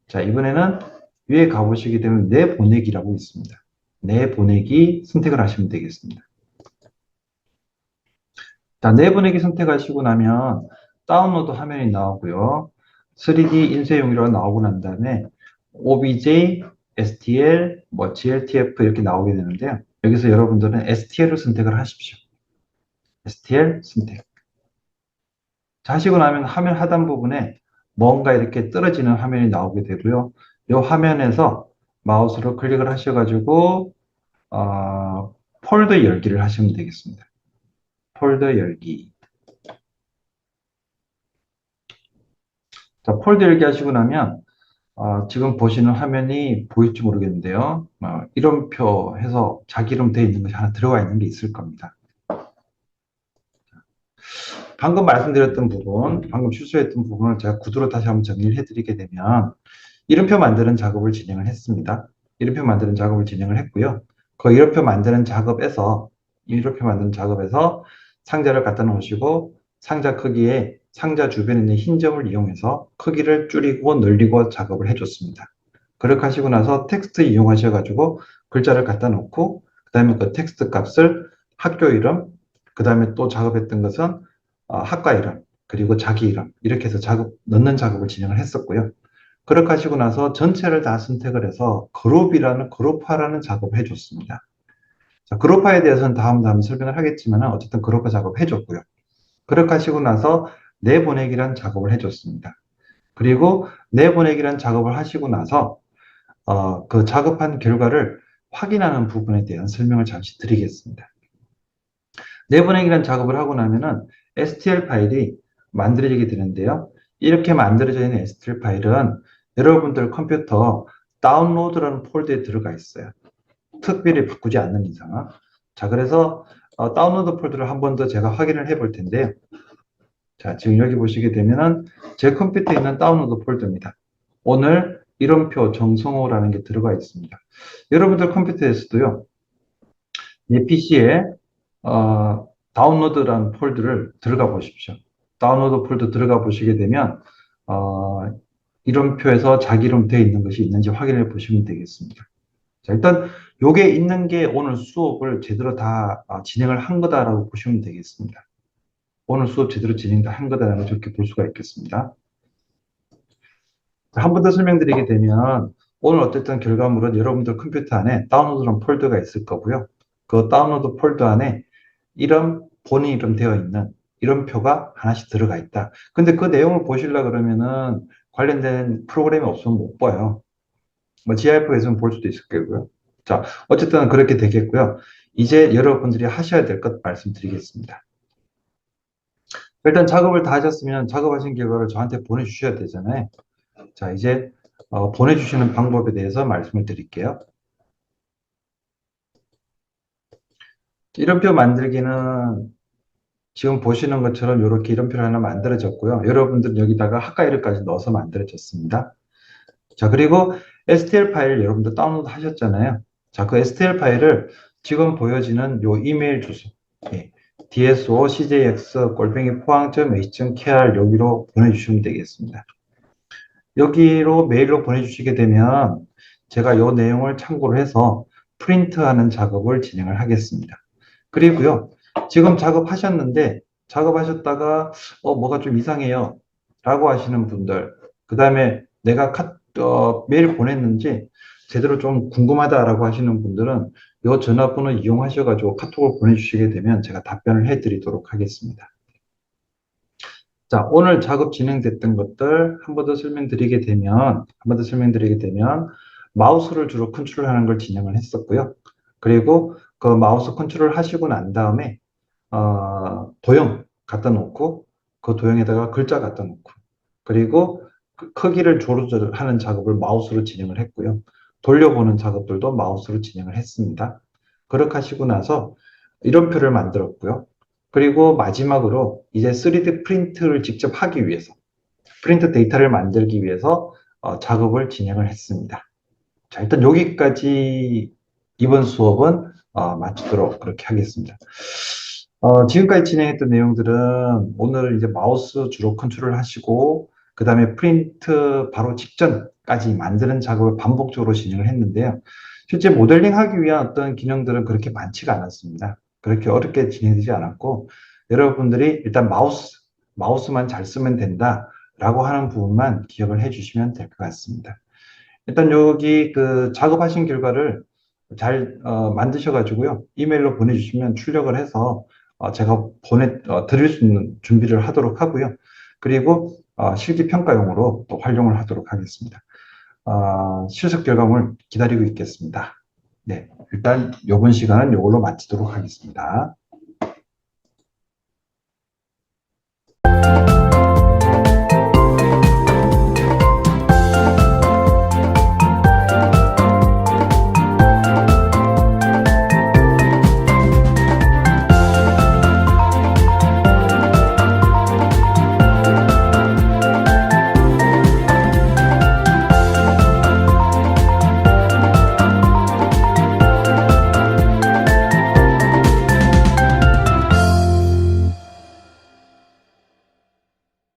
자, 이번에는 위에 가보시게 되면 내보내기라고 있습니다. 내보내기 선택을 하시면 되겠습니다. 자, 내보내기 선택하시고 나면 다운로드 화면이 나오고요. 3D 인쇄용이라고 나오고 난 다음에 OBJ, STL, 뭐 GLTF 이렇게 나오게 되는데요. 여기서 여러분들은 STL을 선택을 하십시오. STL 선택. 자, 하시고 나면 화면 하단 부분에 뭔가 이렇게 떨어지는 화면이 나오게 되고요. 이 화면에서 마우스로 클릭을 하셔가지고 폴더 열기를 하시면 되겠습니다. 폴더 열기. 자, 폴더 열기 하시고 나면 지금 보시는 화면이 보일지 모르겠는데요. 이름표 해서 자기 이름 되어 있는 것이 하나 들어가 있는 게 있을 겁니다. 방금 말씀드렸던 부분, 방금 실수했던 부분을 제가 구두로 다시 한번 정리를 해드리게 되면 이름표 만드는 작업을 진행을 했습니다. 이름표 만드는 작업을 진행을 했고요. 그 이름표 만드는 작업에서 상자를 갖다 놓으시고 상자 크기에 상자 주변에 있는 흰 점을 이용해서 크기를 줄이고 늘리고 작업을 해줬습니다. 그렇게 하시고 나서 텍스트 이용하셔가지고 글자를 갖다 놓고 그 다음에 그 텍스트 값을 학교 이름, 그 다음에 또 작업했던 것은 학과 이름, 그리고 자기 이름 이렇게 해서 넣는 작업을 진행을 했었고요. 그렇게 하시고 나서 전체를 다 선택을 해서 그룹화라는 작업을 해줬습니다. 자, 그룹화에 대해서는 다음 설명을 하겠지만 어쨌든 그룹화 작업 해줬고요. 그렇게 하시고 나서 내보내기란 작업을 해줬습니다. 그리고 내보내기란 작업을 하시고 나서 그 작업한 결과를 확인하는 부분에 대한 설명을 잠시 드리겠습니다. 내보내기란 작업을 하고 나면은 STL 파일이 만들어지게 되는데요. 이렇게 만들어져 있는 STL 파일은 여러분들 컴퓨터 다운로드라는 폴더에 들어가 있어요. 특별히 바꾸지 않는 이상. 자, 그래서 다운로드 폴더를 한 번 더 제가 확인을 해 볼 텐데요. 자, 지금 여기 보시게 되면은 제 컴퓨터에 있는 다운로드 폴더입니다. 오늘 이름표 정성호라는 게 들어가 있습니다. 여러분들 컴퓨터에서도요, 내 PC에 다운로드라는 폴더를 들어가 보십시오. 다운로드 폴더 들어가 보시게 되면 이름표에서 자기 이름 되어 있는 것이 있는지 확인해 보시면 되겠습니다. 자, 일단 요게 있는 게 오늘 수업을 제대로 다 진행을 한 거다라고 보시면 되겠습니다. 오늘 수업 제대로 진행 다 한 거다라는 걸 저렇게 볼 수가 있겠습니다. 한 번 더 설명드리게 되면 오늘 어쨌든 결과물은 여러분들 컴퓨터 안에 다운로드한 폴더가 있을 거고요. 그 다운로드 폴더 안에 이름, 본인 이름 되어 있는 이름표가 하나씩 들어가 있다. 근데 그 내용을 보시려 그러면은 관련된 프로그램이 없으면 못 봐요. 뭐 GIF에서는 볼 수도 있을 거고요. 자, 어쨌든 그렇게 되겠고요. 이제 여러분들이 하셔야 될 것 말씀드리겠습니다. 일단 작업을 다 하셨으면 작업하신 결과를 저한테 보내주셔야 되잖아요. 자, 이제 보내주시는 방법에 대해서 말씀을 드릴게요. 이름표 만들기는 지금 보시는 것처럼 이렇게 이름표를 하나 만들어졌고요. 여러분들 여기다가 학과이름까지 넣어서 만들어졌습니다. 자, 그리고 STL 파일을 여러분들 다운로드 하셨잖아요. 자, 그 STL 파일을 지금 보여지는 요 이메일 주소, 예, dso.cjx@포항.ac.kr 여기로 보내주시면 되겠습니다. 여기로 메일로 보내주시게 되면 제가 요 내용을 참고를 해서 프린트하는 작업을 진행을 하겠습니다. 그리고요, 지금 작업하셨는데 작업하셨다가 뭐가 좀 이상해요 라고 하시는 분들, 그 다음에 내가 메일 보냈는지 제대로 좀 궁금하다라고 하시는 분들은 이 전화번호 이용하셔가지고 카톡을 보내주시게 되면 제가 답변을 해드리도록 하겠습니다. 자, 오늘 작업 진행됐던 것들 한 번 더 설명드리게 되면 마우스를 주로 컨트롤하는 걸 진행을 했었고요. 그리고 그 마우스 컨트롤 하시고 난 다음에 도형 갖다 놓고 그 도형에다가 글자 갖다 놓고 그리고 그 크기를 조절하는 작업을 마우스로 진행을 했고요. 돌려보는 작업들도 마우스로 진행을 했습니다. 그렇게 하시고 나서 이름표를 만들었고요. 그리고 마지막으로 이제 3D 프린트를 직접 하기 위해서 프린트 데이터를 만들기 위해서 작업을 진행을 했습니다. 자, 일단 여기까지 이번 수업은 마치도록 그렇게 하겠습니다. 지금까지 진행했던 내용들은 오늘 이제 마우스 주로 컨트롤 하시고 그 다음에 프린트 바로 직전까지 만드는 작업을 반복적으로 진행을 했는데요. 실제 모델링 하기 위한 어떤 기능들은 그렇게 많지가 않았습니다. 그렇게 어렵게 진행되지 않았고 여러분들이 일단 마우스만 잘 쓰면 된다라고 하는 부분만 기억을 해주시면 될 것 같습니다. 일단 여기 그 작업하신 결과를 잘 만드셔가지고요. 이메일로 보내주시면 출력을 해서 제가 드릴 수 있는 준비를 하도록 하고요. 그리고 실기 평가용으로 또 활용을 하도록 하겠습니다. 실습 결과물 기다리고 있겠습니다. 네, 일단 이번 시간은 이걸로 마치도록 하겠습니다.